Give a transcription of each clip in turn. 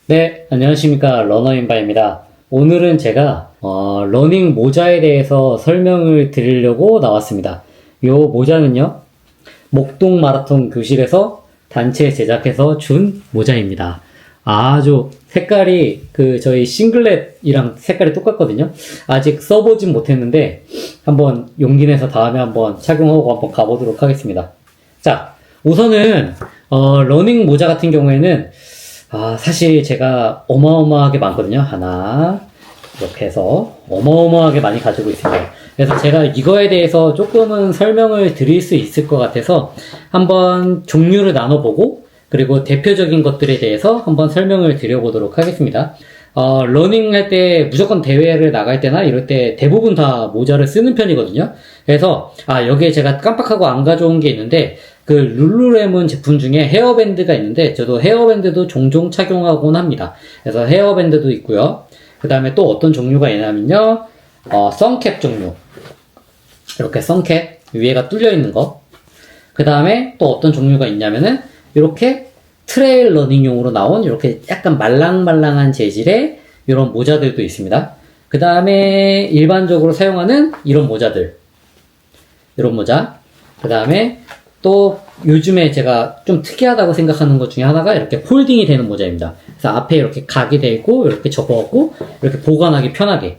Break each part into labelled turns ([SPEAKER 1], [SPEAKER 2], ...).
[SPEAKER 1] 네, 안녕하십니까. 러너인바입니다. 오늘은 제가 러닝 모자에 대해서 설명을 드리려고 나왔습니다. 요 모자는요, 목동 마라톤 교실에서 단체 제작해서 준 모자입니다. 아주 색깔이 저희 싱글렛이랑 색깔이 똑같거든요. 아직 써보진 못했는데 한번 용기 내서 다음에 한번 착용하고 한번 가보도록 하겠습니다. 자, 우선은 러닝 모자 같은 경우에는 사실 제가 어마어마하게 많거든요. 하나, 이렇게 해서 어마어마하게 많이 가지고 있습니다. 그래서 제가 이거에 대해서 조금은 설명을 드릴 수 있을 것 같아서 한번 종류를 나눠보고 그리고 대표적인 것들에 대해서 한번 설명을 드려보도록 하겠습니다. 러닝 할 때 무조건 대회를 나갈 때나 이럴 때 대부분 다 모자를 쓰는 편이거든요. 그래서 여기에 제가 깜빡하고 안 가져온 게 있는데 그 룰루레몬 제품 중에 헤어밴드가 있는데 저도 헤어밴드도 종종 착용하곤 합니다. 그래서 헤어밴드도 있고요. 그 다음에 또 어떤 종류가 있냐면요, 선캡 종류, 이렇게 선캡 위에가 뚫려 있는 거. 그 다음에 또 어떤 종류가 있냐면은 이렇게 트레일 러닝용으로 나온 이렇게 약간 말랑말랑한 재질의 이런 모자들도 있습니다. 그 다음에 일반적으로 사용하는 이런 모자들, 이런 모자. 그 다음에 또 요즘에 제가 좀 특이하다고 생각하는 것 중에 하나가 이렇게 폴딩이 되는 모자입니다. 그래서 앞에 이렇게 각이 되어 있고 이렇게 접어갖고 이렇게 보관하기 편하게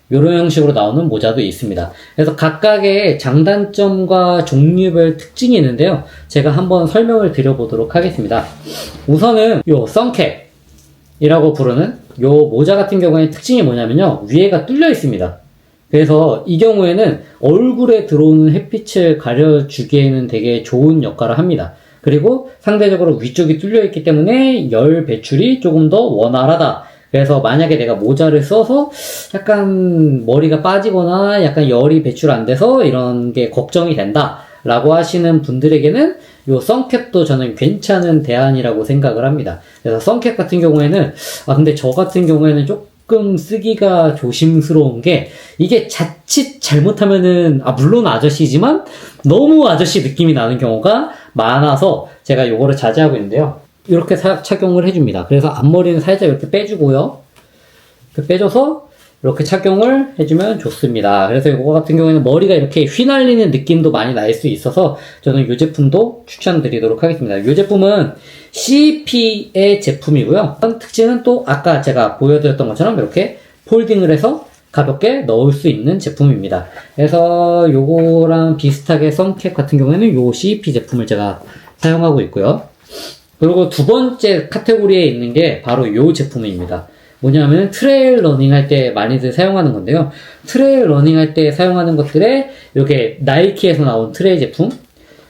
[SPEAKER 1] 이런 형식으로 나오는 모자도 있습니다. 그래서 각각의 장단점과 종류별 특징이 있는데요. 제가 한번 설명을 드려보도록 하겠습니다. 우선은 요 선캡이라고 부르는 요 모자 같은 경우에는 특징이 뭐냐면요, 위에가 뚫려 있습니다. 그래서 이 경우에는 얼굴에 들어오는 햇빛을 가려주기에는 되게 좋은 역할을 합니다. 그리고 상대적으로 위쪽이 뚫려 있기 때문에 열 배출이 조금 더 원활하다. 그래서 만약에 내가 모자를 써서 약간 머리가 빠지거나 약간 열이 배출 안 돼서 이런 게 걱정이 된다 라고 하시는 분들에게는 요 선캡도 저는 괜찮은 대안이라고 생각을 합니다. 그래서 선캡 같은 경우에는 근데 저 같은 경우에는 조금 쓰기가 조심스러운 게 이게 자칫 잘못하면은 물론 아저씨지만 너무 아저씨 느낌이 나는 경우가 많아서 제가 요거를 자제하고 있는데요. 이렇게 착용을 해줍니다. 그래서 앞머리는 살짝 이렇게 빼주고요. 이렇게 빼줘서 이렇게 착용을 해주면 좋습니다. 그래서 이거 같은 경우에는 머리가 이렇게 휘날리는 느낌도 많이 날 수 있어서 저는 이 제품도 추천드리도록 하겠습니다. 이 제품은 CP의 제품이고요. 특징은 또 아까 제가 보여드렸던 것처럼 이렇게 폴딩을 해서 가볍게 넣을 수 있는 제품입니다. 그래서 요거랑 비슷하게 선캡 같은 경우에는 요 CP 제품을 제가 사용하고 있고요. 그리고 두 번째 카테고리에 있는 게 바로 요 제품입니다. 뭐냐면 트레일 러닝 할 때 많이들 사용하는 건데요. 트레일 러닝 할 때 사용하는 것들에 이렇게 나이키에서 나온 트레일 제품,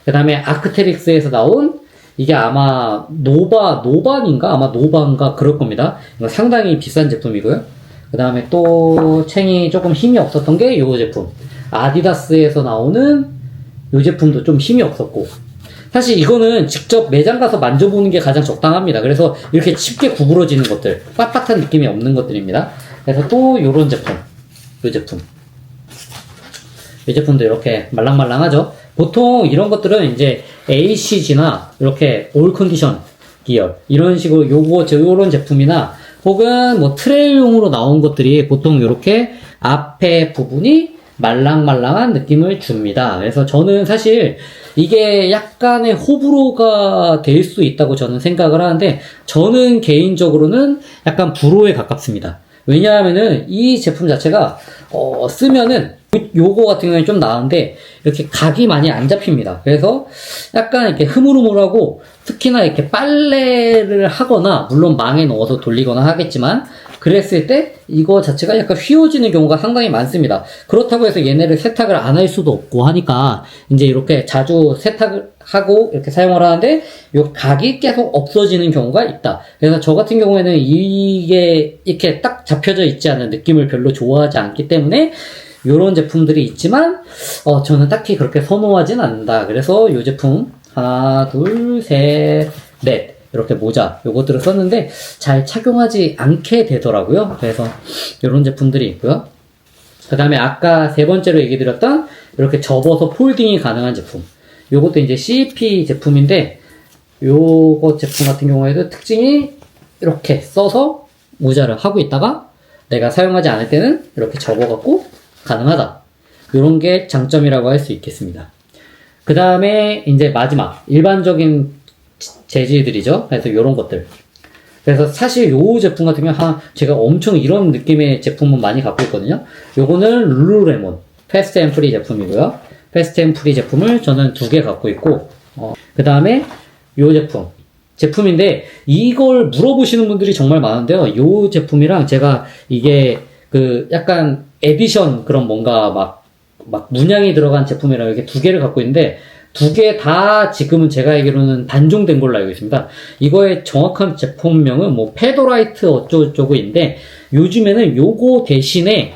[SPEAKER 1] 그 다음에 아크테릭스에서 나온 이게 아마 노반인가? 아마 노반가 그럴 겁니다. 이거 상당히 비싼 제품이고요. 그 다음에 또 챙이 조금 힘이 없었던 게 요 제품. 아디다스에서 나오는 요 제품도 좀 힘이 없었고, 사실 이거는 직접 매장 가서 만져보는 게 가장 적당합니다. 그래서 이렇게 쉽게 구부러지는 것들, 빳빳한 느낌이 없는 것들입니다. 그래서 또 요런 제품, 이 제품도 이렇게 말랑말랑하죠. 보통 이런 것들은 이제 ACG나 이렇게 올 컨디션 기어 이런 식으로 요런 제품이나 혹은 뭐 트레일용으로 나온 것들이 보통 이렇게 앞에 부분이 말랑말랑한 느낌을 줍니다. 그래서 저는 사실 이게 약간의 호불호가 될 수 있다고 저는 생각을 하는데, 저는 개인적으로는 약간 불호에 가깝습니다. 왜냐하면은 이 제품 자체가 쓰면은 요거 같은 경우는 좀 나은데 이렇게 각이 많이 안 잡힙니다. 그래서 약간 이렇게 흐물흐물하고, 특히나 이렇게 빨래를 하거나 물론 망에 넣어서 돌리거나 하겠지만 그랬을 때 이거 자체가 약간 휘어지는 경우가 상당히 많습니다. 그렇다고 해서 얘네를 세탁을 안 할 수도 없고 하니까 이제 이렇게 자주 세탁을 하고 이렇게 사용을 하는데 요 각이 계속 없어지는 경우가 있다. 그래서 저 같은 경우에는 이게 이렇게 딱 잡혀져 있지 않은 느낌을 별로 좋아하지 않기 때문에 요런 제품들이 있지만 저는 딱히 그렇게 선호하진 않는다. 그래서 요 제품 하나, 둘, 셋, 넷 이렇게 모자 요것들을 썼는데 잘 착용하지 않게 되더라고요. 그래서 이런 제품들이 있고요. 그 다음에 아까 세 번째로 얘기 드렸던 이렇게 접어서 폴딩이 가능한 제품, 요것도 이제 CP 제품인데 요거 제품 같은 경우에도 특징이 이렇게 써서 모자를 하고 있다가 내가 사용하지 않을 때는 이렇게 접어갖고 가능하다. 이런 게 장점이라고 할 수 있겠습니다. 그 다음에 이제 마지막 일반적인 재질들이죠. 그래서 이런 것들. 그래서 사실 요 제품 같은 경우는 제가 엄청 이런 느낌의 제품은 많이 갖고 있거든요. 요거는 룰루레몬 패스트 앤 프리 제품이고요. 패스트 앤 프리 제품을 저는 2개 갖고 있고, 그 다음에 요 제품인데 이걸 물어보시는 분들이 정말 많은데요. 요 제품이랑 제가 이게 그 약간 에디션 그런 뭔가 막 문양이 들어간 제품이라 이렇게 2개를 갖고 있는데 2개 다 지금은 제가 알기로는 단종된 걸로 알고 있습니다. 이거의 정확한 제품명은 뭐 페더라이트 어쩌고저쩌고인데 요즘에는 요거 대신에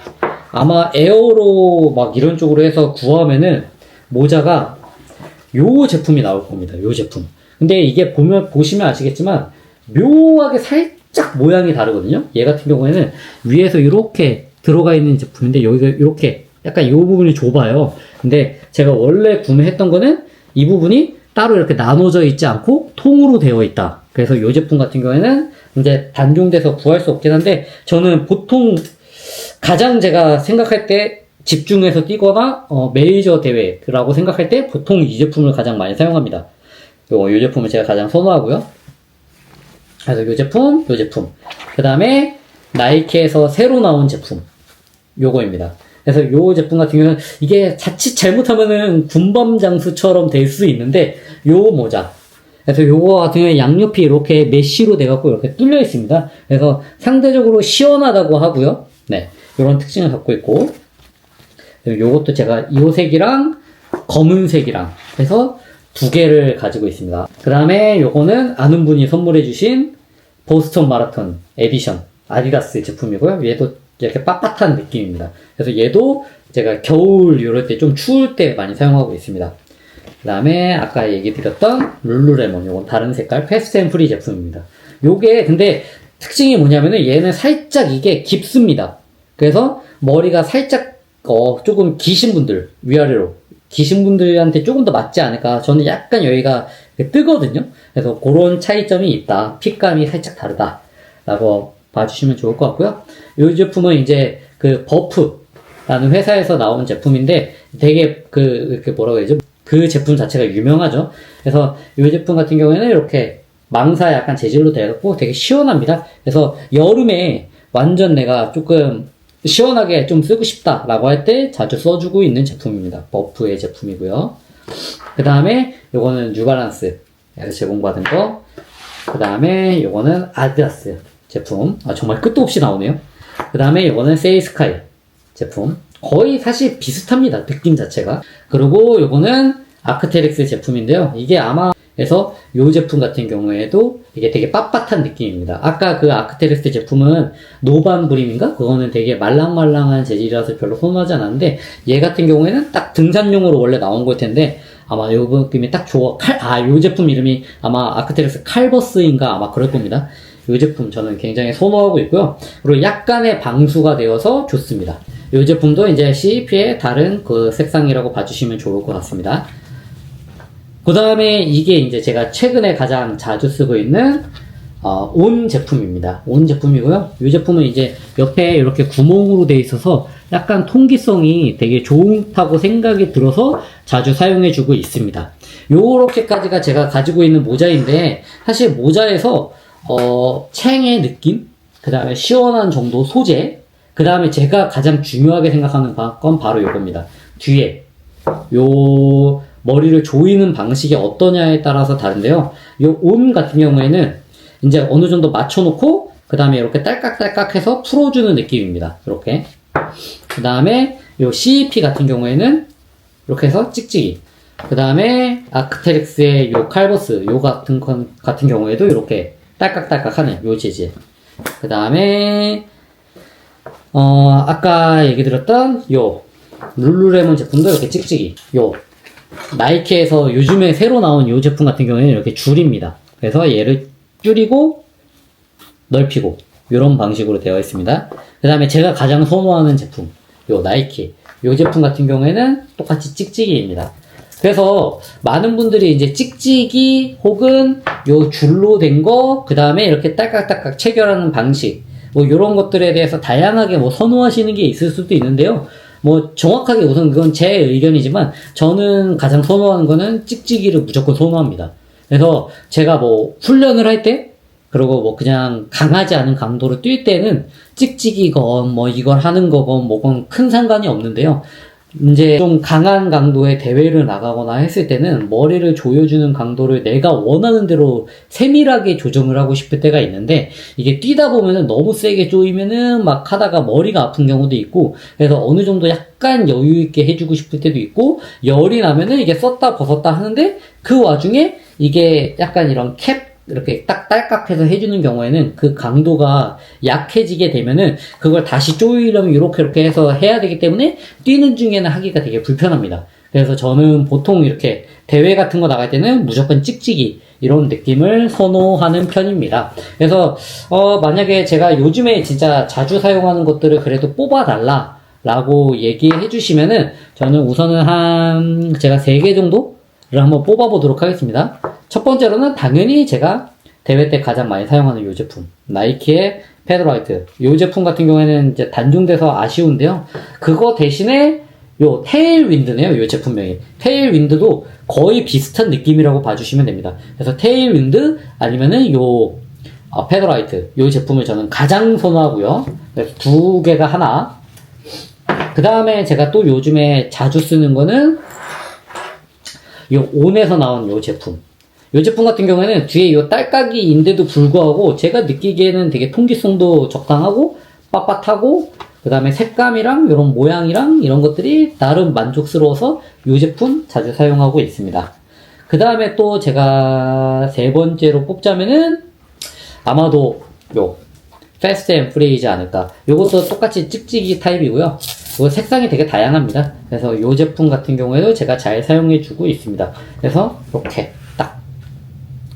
[SPEAKER 1] 아마 에어로 막 이런 쪽으로 해서 구하면은 모자가 요 제품이 나올 겁니다. 요 제품. 근데 이게 보시면 아시겠지만 묘하게 살짝 모양이 다르거든요. 얘 같은 경우에는 위에서 이렇게 들어가 있는 제품인데 여기가 이렇게 약간 이 부분이 좁아요. 근데 제가 원래 구매했던 거는 이 부분이 따로 이렇게 나눠져 있지 않고 통으로 되어 있다. 그래서 이 제품 같은 경우에는 이제 단종돼서 구할 수 없긴 한데 저는 보통 가장 제가 생각할 때 집중해서 뛰거나 메이저 대회라고 생각할 때 보통 이 제품을 가장 많이 사용합니다. 이 제품을 제가 가장 선호하고요. 그래서 이 제품. 그 다음에 나이키에서 새로 나온 제품. 요거입니다. 그래서 요 제품 같은 경우는 이게 자칫 잘못하면은 군밤 장수처럼 될 수 있는데 요 모자. 그래서 요거 같은 경우에 양옆이 이렇게 메쉬로 돼갖고 이렇게 뚫려 있습니다. 그래서 상대적으로 시원하다고 하고요. 네. 요런 특징을 갖고 있고. 요것도 제가 요 색이랑 검은색이랑 해서 2개를 가지고 있습니다. 그 다음에 요거는 아는 분이 선물해주신 보스턴 마라톤 에디션 아디다스 제품이고요. 얘도 이렇게 빳빳한 느낌입니다. 그래서 얘도 제가 겨울 이럴 때 좀 추울 때 많이 사용하고 있습니다. 그 다음에 아까 얘기 드렸던 룰루레몬 요건 다른 색깔 패스트 앤 프리 제품입니다. 요게 근데 특징이 뭐냐면은 얘는 살짝 이게 깊습니다. 그래서 머리가 살짝 조금 기신 분들 위아래로 기신 분들한테 조금 더 맞지 않을까. 저는 약간 여기가 뜨거든요. 그래서 그런 차이점이 있다. 핏감이 살짝 다르다 라고 봐주시면 좋을 것 같고요. 이 제품은 이제 그 버프라는 회사에서 나온 제품인데 되게 이렇게 뭐라고 해야죠? 그 제품 자체가 유명하죠. 그래서 이 제품 같은 경우에는 이렇게 망사 약간 재질로 되어갖고 되게 시원합니다. 그래서 여름에 완전 내가 조금 시원하게 좀 쓰고 싶다 라고 할 때 자주 써주고 있는 제품입니다. 버프의 제품이고요. 그 다음에 요거는 뉴발란스에서 제공받은 거. 그 다음에 요거는 아디다스 제품. 정말 끝도 없이 나오네요. 그 다음에 요거는 세이스카이 제품. 거의 사실 비슷합니다. 느낌 자체가. 그리고 요거는 아크테릭스 제품인데요. 이게 아마 그래서 이 제품 같은 경우에도 이게 되게 빳빳한 느낌입니다. 아까 그 아크테릭스 제품은 노반 브림인가? 그거는 되게 말랑말랑한 재질이라서 별로 선호하지 않았는데 얘 같은 경우에는 딱 등산용으로 원래 나온 걸 텐데 아마 요 느낌이 딱 좋아. 요 제품 이름이 아마 아크테릭스 칼버스인가 아마 그럴 겁니다. 이 제품 저는 굉장히 선호하고 있고요. 그리고 약간의 방수가 되어서 좋습니다. 이 제품도 이제 CEP의 다른 그 색상이라고 봐주시면 좋을 것 같습니다. 그 다음에 이게 이제 제가 최근에 가장 자주 쓰고 있는 온 제품입니다. 온 제품이고요. 이 제품은 이제 옆에 이렇게 구멍으로 되어 있어서 약간 통기성이 되게 좋다고 생각이 들어서 자주 사용해주고 있습니다. 요렇게까지가 제가 가지고 있는 모자인데 사실 모자에서 챙의 느낌, 그 다음에 시원한 정도 소재, 그 다음에 제가 가장 중요하게 생각하는 건 바로 요겁니다. 뒤에 요 머리를 조이는 방식이 어떠냐에 따라서 다른데요. 요 온 같은 경우에는 이제 어느 정도 맞춰놓고 그 다음에 이렇게 딸깍딸깍 해서 풀어주는 느낌입니다. 이렇게. 그 다음에 요 CEP 같은 경우에는 이렇게 해서 찍찍이. 그 다음에 아크테릭스의 요 칼버스 요 같은 경우에도 이렇게 딸깍딸깍 하는 요 재질. 그 다음에 아까 얘기 드렸던 요 룰루레몬 제품도 이렇게 찍찍이. 요 나이키에서 요즘에 새로 나온 이 제품 같은 경우에는 이렇게 줄입니다. 그래서 얘를 줄이고 넓히고 이런 방식으로 되어 있습니다. 그 다음에 제가 가장 선호하는 제품 요 나이키 요 제품 같은 경우에는 똑같이 찍찍이입니다. 그래서 많은 분들이 이제 찍찍이 혹은 요 줄로 된 거, 그 다음에 이렇게 딸깍딸깍 체결하는 방식, 뭐 요런 것들에 대해서 다양하게 뭐 선호하시는 게 있을 수도 있는데요. 뭐 정확하게 우선 그건 제 의견이지만 저는 가장 선호하는 거는 찍찍이를 무조건 선호합니다. 그래서 제가 뭐 훈련을 할 때, 그리고 뭐 그냥 강하지 않은 강도로 뛸 때는 찍찍이건 뭐 이걸 하는 거건 뭐건 큰 상관이 없는데요. 이제 좀 강한 강도의 대회를 나가거나 했을 때는 머리를 조여주는 강도를 내가 원하는 대로 세밀하게 조정을 하고 싶을 때가 있는데, 이게 뛰다 보면은 너무 세게 조이면은 막 하다가 머리가 아픈 경우도 있고, 그래서 어느 정도 약간 여유 있게 해주고 싶을 때도 있고, 열이 나면은 이게 썼다 벗었다 하는데 그 와중에 이게 약간 이런 이렇게 딱 딸깍해서 해주는 경우에는 그 강도가 약해지게 되면은 그걸 다시 조이려면 이렇게 해서 해야 되기 때문에 뛰는 중에는 하기가 되게 불편합니다. 그래서 저는 보통 이렇게 대회 같은 거 나갈 때는 무조건 찍찍이 이런 느낌을 선호하는 편입니다. 그래서 만약에 제가 요즘에 진짜 자주 사용하는 것들을 그래도 뽑아달라 라고 얘기해 주시면은 저는 우선은 제가 3개 정도를 한번 뽑아보도록 하겠습니다. 첫 번째로는 당연히 제가 대회 때 가장 많이 사용하는 이 제품, 나이키의 패드라이트. 이 제품 같은 경우에는 이제 단종돼서 아쉬운데요. 그거 대신에 요 테일윈드네요. 이 제품명이. 테일윈드도 거의 비슷한 느낌이라고 봐주시면 됩니다. 그래서 테일윈드 아니면은 요 패드라이트. 이 제품을 저는 가장 선호하고요. 그래서 2개가 하나. 그 다음에 제가 또 요즘에 자주 쓰는 거는 요 온에서 나온 요 제품. 이 제품 같은 경우에는 뒤에 이 딸깍이인데도 불구하고 제가 느끼기에는 되게 통기성도 적당하고 빳빳하고, 그 다음에 색감이랑 이런 모양이랑 이런 것들이 나름 만족스러워서 이 제품 자주 사용하고 있습니다. 그 다음에 또 제가 3번째로 뽑자면은 아마도 요 패스트 앤 프레이지 않을까. 요것도 똑같이 찍찍이 타입이고요. 이거 색상이 되게 다양합니다. 그래서 이 제품 같은 경우에도 제가 잘 사용해주고 있습니다. 그래서 이렇게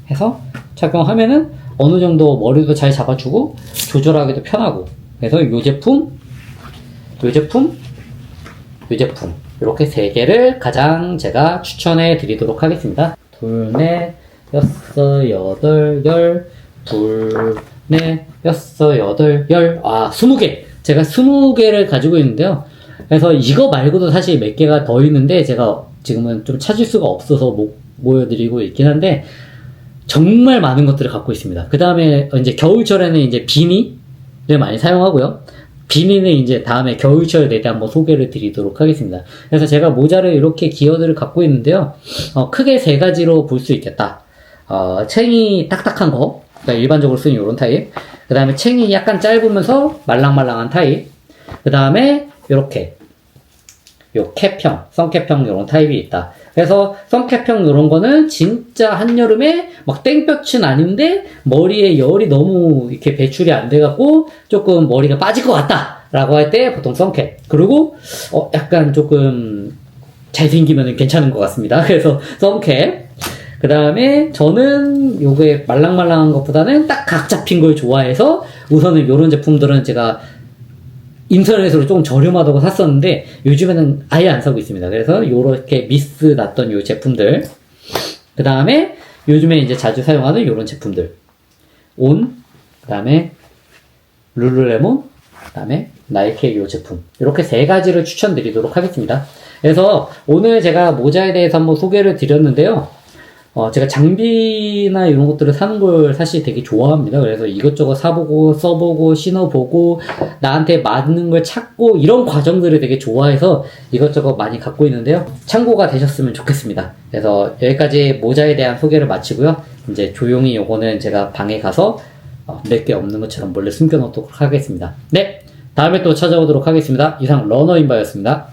[SPEAKER 1] 해서 착용하면은 어느 정도 머리도 잘 잡아주고 조절하기도 편하고, 그래서 요 제품 이렇게 3개를 가장 제가 추천해 드리도록 하겠습니다. 둘, 넷, 여섯, 여덟, 열, 둘, 넷, 여섯, 여덟, 열, 20개! 제가 20개를 가지고 있는데요. 그래서 이거 말고도 사실 몇 개가 더 있는데 제가 지금은 좀 찾을 수가 없어서 못 보여드리고 있긴 한데, 정말 많은 것들을 갖고 있습니다. 그 다음에 이제 겨울철에는 이제 비니를 많이 사용하고요. 비니는 이제 다음에 겨울철 때 한번 소개를 드리도록 하겠습니다. 그래서 제가 모자를 이렇게 기어들을 갖고 있는데요. 크게 3가지로 볼 수 있겠다. 챙이 딱딱한 거, 그러니까 일반적으로 쓰는 이런 타입. 그 다음에 챙이 약간 짧으면서 말랑말랑한 타입. 그 다음에 이렇게 요 캡형, 선캡형 이런 타입이 있다. 그래서 선캡형 이런 거는 진짜 한여름에 막 땡볕은 아닌데 머리에 열이 너무 이렇게 배출이 안 돼갖고 조금 머리가 빠질 것 같다 라고 할 때 보통 선캡. 그리고 약간 조금 잘생기면 괜찮은 것 같습니다. 그래서 선캡. 그 다음에 저는 요게 말랑말랑한 것보다는 딱 각 잡힌 걸 좋아해서 우선은 요런 제품들은 제가 인터넷으로 조금 저렴하다고 샀었는데 요즘에는 아예 안 사고 있습니다. 그래서 요렇게 미스 났던 요 제품들, 그 다음에 요즘에 이제 자주 사용하는 요런 제품들, 온, 그 다음에 룰루레몬, 그 다음에 나이키의 요 제품, 이렇게 3가지를 추천드리도록 하겠습니다. 그래서 오늘 제가 모자에 대해서 한번 소개를 드렸는데요. 제가 장비나 이런 것들을 사는 걸 사실 되게 좋아합니다. 그래서 이것저것 사보고, 써보고, 신어보고, 나한테 맞는 걸 찾고, 이런 과정들을 되게 좋아해서 이것저것 많이 갖고 있는데요. 참고가 되셨으면 좋겠습니다. 그래서 여기까지 모자에 대한 소개를 마치고요. 이제 조용히 요거는 제가 방에 가서 몇 개 없는 것처럼 몰래 숨겨놓도록 하겠습니다. 네! 다음에 또 찾아오도록 하겠습니다. 이상 러너인바였습니다.